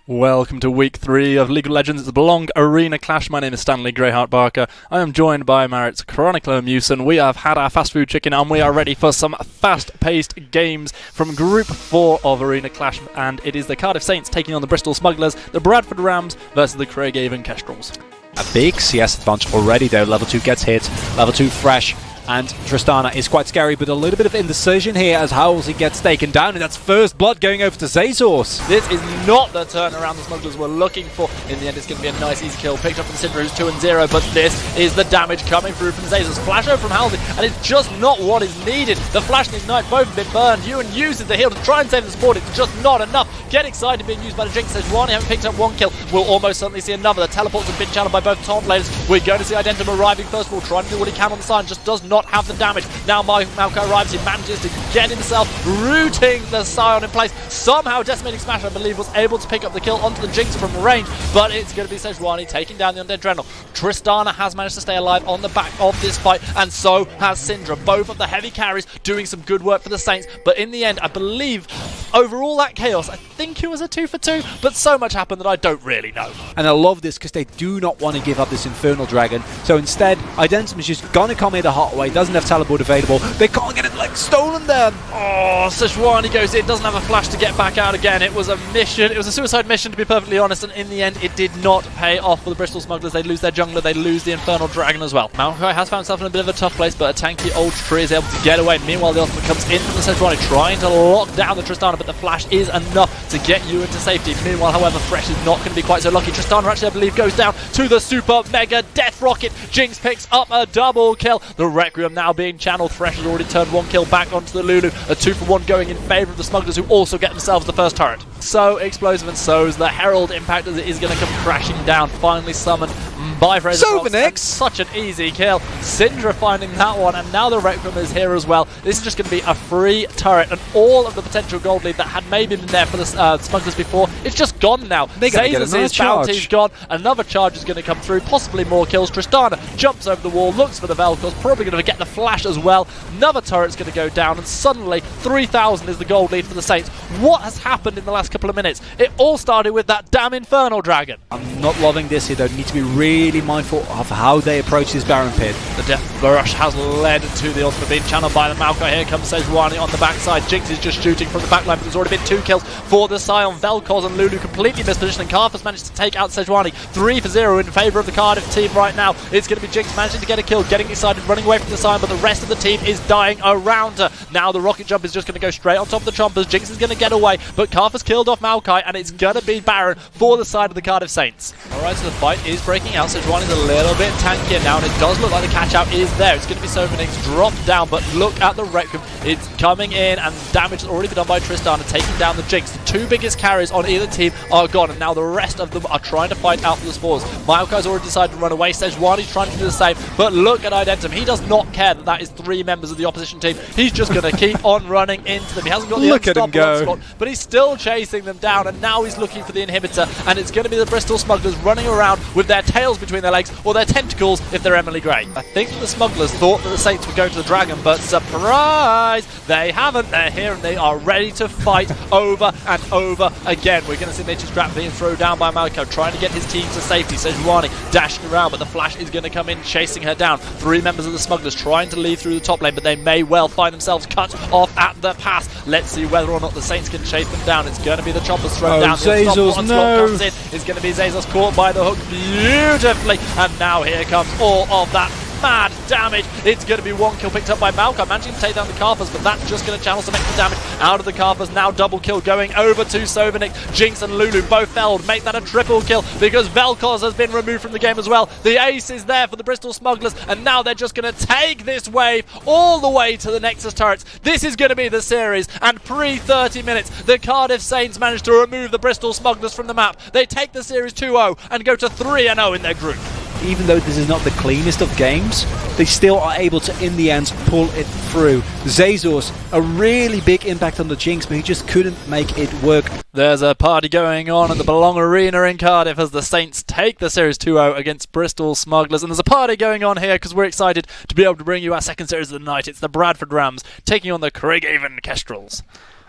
Welcome to week 3 of League of Legends. It's a Belong Arena Clash. My name is Stanley Greyheart Barker. I am joined by Marit's Chronicler Mewson. We have had our fast food chicken and we are ready for some fast-paced games from Group 4 of Arena Clash. And it is the Cardiff Saints taking on the Bristol Smugglers, the Bradford Rams versus the Craigavon Kestrels. A big CS advantage already though. Level 2 gets hit, level 2 fresh. And Tristana is quite scary, but a little bit of indecision here as Halsey gets taken down, and that's first blood going over to Zazors. This is not the turnaround the Smugglers were looking for. In the end, it's going to be a nice, easy kill. Picked up from Syndra, who's 2-0, but this is the damage coming through from Zazors. Flash over from Halsey, and it's just not what is needed. The Flash and Ignite both have been burned. Ewan uses the heal to try and save the support. It's just not enough. Get excited being used by the Jinx. Sejuani haven't picked up one kill. We'll almost certainly see another. The teleports have been channeled by both top laners. We're going to see Identim arriving first of all, trying to do what he can on the side, just does not have the damage. Now Malko arrives, he manages to get himself rooting the Scion in place. Somehow Decimating Smash, I believe, was able to pick up the kill onto the Jinx from range, but it's going to be Sejuani taking down the Undead Dreadnought. Tristana has managed to stay alive on the back of this fight, and so has Syndra. Both of the heavy carries doing some good work for the Saints, but in the end, I believe, over all that chaos, I think it was a 2 for 2, but so much happened that I don't really know. And I love this because they do not want to give up this Infernal Dragon, so instead, Identim is just going to come here the hot way, doesn't have teleport available. They can't get it stolen then. Oh, Sejuani goes in, doesn't have a flash to get back out again. It was a mission, it was a suicide mission to be perfectly honest, and in the end it did not pay off for the Bristol Smugglers. They lose their jungler, they lose the Infernal Dragon as well. Maokai has found himself in a bit of a tough place, but a tanky old tree is able to get away. Meanwhile, the ultimate comes in from the Sejuani, trying to lock down the Tristana, but the flash is enough to get you into safety. Meanwhile, however, Fresh is not going to be quite so lucky. Tristana actually, I believe, goes down to the super mega death rocket. Jinx picks up a double kill. The Requiem now being channeled. Fresh has already turned one kill back onto the Lulu. A 2 for 1 going in favour of the Smugglers, who also get themselves the first turret. So explosive, and so is the Herald Impact as it is going to come crashing down. Finally summoned by Fraser Fox. Such an easy kill. Syndra finding that one, and now the Requiem is here as well. This is just going to be a free turret, and all of the potential gold lead that had maybe been there for the Smugglers before, it's just gone now. Zazors' bounty's gone. Another charge is going to come through, possibly more kills. Tristana jumps over the wall, looks for the Vel'Koz, probably going to get the flash as well. Another turret's going to go down, and suddenly 3,000 is the gold lead for the Saints. What has happened in the last couple of minutes? It all started with that damn Infernal Dragon. I'm not loving this here though. Need to be really mindful of how they approach this Baron Pit. The Death Rush has led to the ultimate being channeled by the Maokai. Here comes Sejuani on the backside. Jinx is just shooting from the backline, but there's already been 2 kills for the Scion. Vel'Koz and Lulu completely mispositioning. Karthus managed to take out Sejuani. 3 for 0 in favour of the Cardiff team right now. It's going to be Jinx managing to get a kill, getting excited, running away from the Scion, but the rest of the team is dying around her. Now the rocket jump is just going to go straight on top of the Chompers. Jinx is going to get away, but Karthus killed off Maokai, and it's going to be Baron for the side of the Cardiff Saints. Alright, so the fight is breaking out. Sejuani's a little bit tankier now, and it does look like the catch-out is there. It's going to be Sovinix dropped down, but look at the Requiem. It's coming in, and damage has already been done by Tristana, taking down the Jinx. The 2 biggest carries on either team are gone, and now the rest of them are trying to fight out for the spores. Maokai's already decided to run away. Sejuani's trying to do the same, but look at Identim. He does not care that that is 3 members of the opposition team. He's just going to keep on running into them. He hasn't got the unstoppable onslaught, but he's still chasing them down, and now he's looking for the inhibitor, and it's going to be the Bristol Smugglers running around with their tails between their legs, or their tentacles if they're Emily Grey. I think the Smugglers thought that the Saints would go to the Dragon, but surprise! They haven't. They're here, and they are ready to fight over and over again. We're going to see Nature's Trap being thrown down by Malko, trying to get his team to safety. Sejuani dashing around, but the Flash is going to come in, chasing her down. 3 members of the Smugglers trying to leave through the top lane, but they may well find themselves cut off at the pass. Let's see whether or not the Saints can chase them down. It's going to be the Choppers thrown down. The Zazors, no! Comes in. It's going to be Zazors caught by the hook beautifully, and now here comes all of that mad damage. It's going to be 1 kill picked up by Malko, managing to take down the Karthus, but that's just going to channel some extra damage out of the Karthus. Now double kill going over to Sovinix. Jinx and Lulu both felled. Make that a triple kill because Vel'Koz has been removed from the game as well. The ace is there for the Bristol Smugglers, and now they're just going to take this wave all the way to the Nexus turrets. This is going to be the series, and pre-30 minutes, the Cardiff Saints managed to remove the Bristol Smugglers from the map. They take the series 2-0 and go to 3-0 in their group. Even though this is not the cleanest of games, they still are able to, in the end, pull it through. Zazors, a really big impact on the Jinx, but he just couldn't make it work. There's a party going on at the Belong Arena in Cardiff as the Saints take the Series 2-0 against Bristol Smugglers. And there's a party going on here because we're excited to be able to bring you our second series of the night. It's the Bradford Rams taking on the Craigavon Kestrels.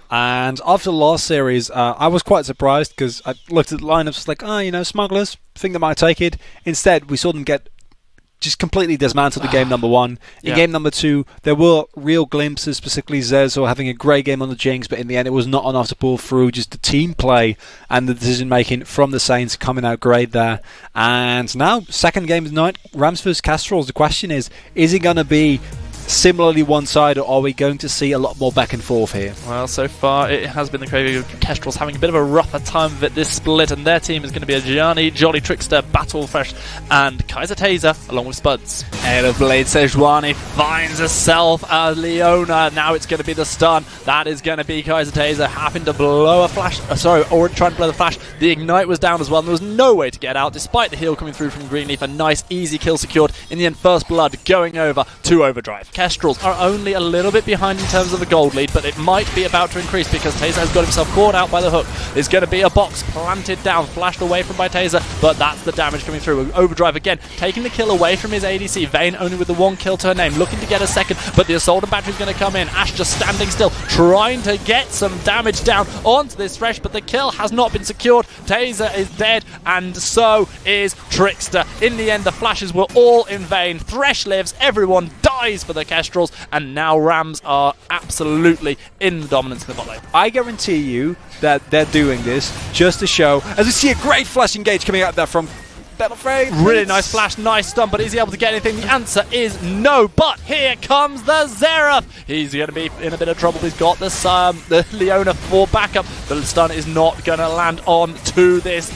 And after the last series, I was quite surprised because I looked at the lineups like, oh, you know, Smugglers, think they might take it. Instead, we saw them get just completely dismantled in game number 1. In game number 2, there were real glimpses, specifically Zezo having a great game on the Jinx, but in the end it was not enough to pull through. Just the team play and the decision making from the Saints coming out great there. And now, second game of the night, Rams vs Kestrels. The question is it going to be similarly one-sided, or are we going to see a lot more back and forth here? Well, so far it has been the craving of Kestrels having a bit of a rougher time of it this split, and their team is going to be a Gianni, Jolly Trickster, Battlefresh, and Kaiser Taser, along with Spuds. Air of Blade Sejuani finds herself a Leona. Now it's going to be the stun. That is going to be Kaiser Taser having to blow a flash. Or trying to blow the flash. The Ignite was down as well, and there was no way to get out, despite the heal coming through from Greenleaf. A nice, easy kill secured. In the end, first blood going over to Overdrive. Kestrels are only a little bit behind in terms of the gold lead, but it might be about to increase because Taser has got himself caught out by the hook. There's going to be a box planted down, flashed away from by Taser, but that's the damage coming through. Overdrive again, taking the kill away from his ADC. Vayne only with the 1 kill to her name, looking to get a second, but the Assault and Battery is going to come in. Ashe just standing still, trying to get some damage down onto this Thresh, but the kill has not been secured. Taser is dead, and so is Trickster. In the end, the flashes were all in vain. Thresh lives, everyone dies for the Kestrels, and now Rams are absolutely in the dominance in the bot lane. I guarantee you that they're doing this just to show, as we see a great flash engage coming out there from Battleframe. Really nice flash, nice stun, but is he able to get anything? The answer is no, but here comes the Xerath. He's going to be in a bit of trouble. He's got the Leona for backup. The stun is not going to land onto this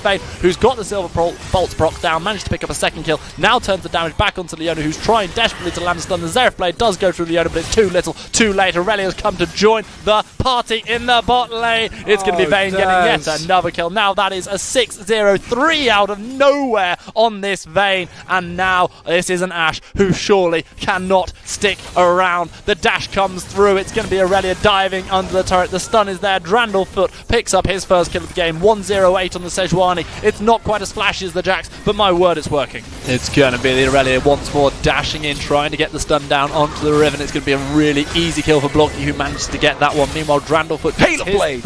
Vayne, who's got the Silver Bolts proc down, managed to pick up a second kill, now turns the damage back onto Leona, who's trying desperately to land a stun. The Xerath blade does go through Leona, but it's too little, too late. Aurelia's come to join the party in the bot lane. It's going to be Vayne getting yet another kill. Now that is a 6-0-3 out of nowhere on this Vayne, and now this is an Ashe who surely cannot stick around. The dash comes through. It's going to be Aurelia diving under the turret. The stun is there. Drandlefoot picks up his first kill of the game. 108 on the Sejuani. It's not quite as flashy as the Jax, but my word, it's working. It's going to be the Aurelia once more dashing in, trying to get the stun down onto the Riven. It's going to be a really easy kill for Blocky, who manages to get that one. Meanwhile, Drandlefoot gets his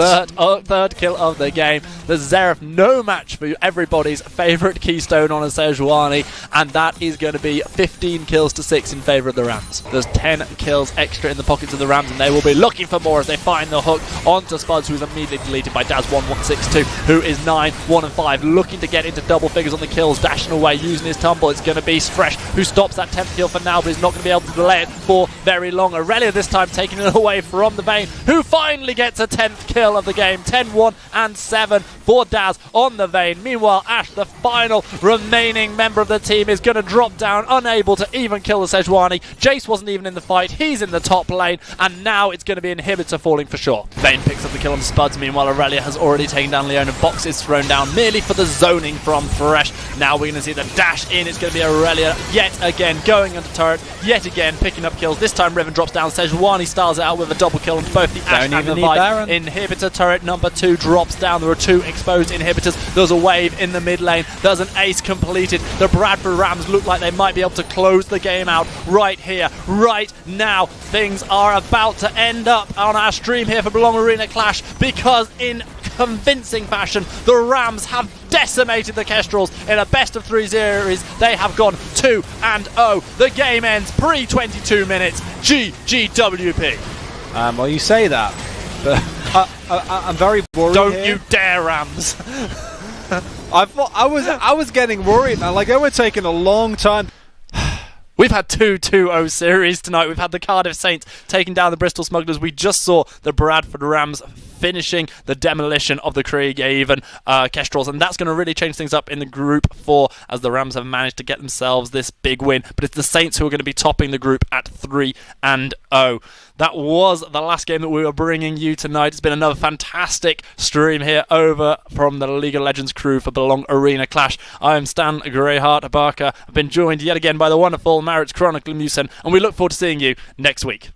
third kill of the game. The Xerath, no match for everybody's favourite keystone on a Sejuani, and that is going to be 15 kills to 6 in favour of the Rams. There's 10 kills extra in the pockets of the Rams, and they will be looking for more as they find the hook onto Spuds, who's immediately deleted by Daz1162, who is 9-1-5, looking to get into double figures on the kills, dashing away, using his tumble. It's going to be Fresh who stops that 10th kill for now, but he's not going to be able to delay it for very long. Aurelia this time taking it away from the Vayne, who finally gets a 10th kill of the game. 10-1-7 for Daz on the Vayne. Meanwhile, Ashe, the final remaining member of the team, is going to drop down, unable to even kill the Sejuani. Jace wasn't even in the fight. He's in the top lane, and now it's going to be Inhibitor falling for sure. Vayne picks up the kill on Spuds. Meanwhile, Aurelia has already taken down Leona. Box is thrown down merely for the zoning from Thresh. Now we're going to see the dash in. It's going to be Aurelia yet again going under turret, yet again picking up kills. This time Riven drops down. Sejuani styles it out with a double kill on both the Ashe and the Vi. Inhibitor turret number 2 drops down. There are 2 exposed inhibitors. There's a wave in the mid lane. There's an ace completed. The Bradford Rams look like they might be able to close the game out right here, right now. Things are about to end up on our stream here for Belong Arena Clash, because in convincing fashion, the Rams have decimated the Kestrels in a best-of-3 series. They have gone 2-0. The game ends pre-22 minutes. GGWP. Well, you say that, but I'm very worried. Don't you dare, Rams. I was getting worried, man. Like, they were taking a long time. We've had 2-2-0 series tonight. We've had the Cardiff Saints taking down the Bristol Smugglers. We just saw the Bradford Rams finishing the demolition of the Creekhaven Kestrels, and that's going to really change things up in the Group 4 as the Rams have managed to get themselves this big win. But it's the Saints who are going to be topping the group at 3-0. That was the last game that we were bringing you tonight. It's been another fantastic stream here over from the League of Legends crew for Belong Arena Clash. I am Stan Greyheart Barker. I've been joined yet again by the wonderful Maritz Chronicle Musen, and we look forward to seeing you next week.